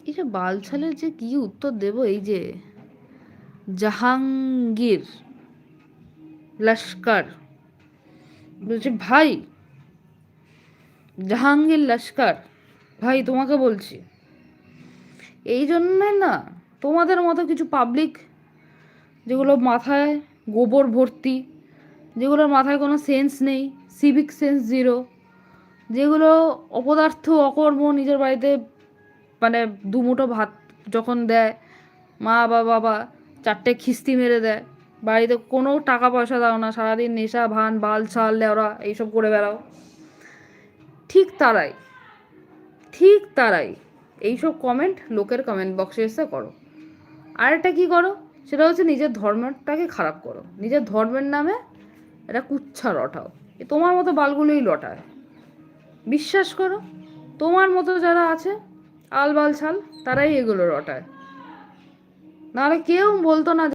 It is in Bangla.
এই যে বালছালের যে কি উত্তর দেব, এই যে জাহাঙ্গীর লস্কর বলছে, ভাই জাহাঙ্গীর লস্কর ভাই তোমাকে বলছি, এই জন্যে না তোমাদের মতো কিছু পাবলিক, যেগুলো মাথায় গোবর ভর্তি, যেগুলোর মাথায় কোনো সেন্স নেই, সিভিক সেন্স জিরো, যেগুলো অপদার্থ অকর্ম, নিজের বাড়িতে মানে দুমুঠো ভাত যখন দেয় মা বা বাবা, চারটে খিস্তি মেরে দেয়, বাড়িতে কোনো টাকা পয়সা দাও না, সারাদিন নেশা ভান বাল ছাল লেওড়া এইসব করে বেড়াও, ঠিক তারাই, ঠিক তারাই এইসব কমেন্ট লোকের কমেন্ট বক্সে এসে করো। আরেকটা কী করো, সেটা হচ্ছে নিজের ধর্মটাকে খারাপ করো, নিজের ধর্মের নামে এটা কুচ্ছা রটাও। তোমার মতো বালগুলোই লটায়, বিশ্বাস করো, তোমার মতো যারা আছে আলবাল ছাল, তারাই এগুলো রটায়, নাহলে কেউ বলতো না।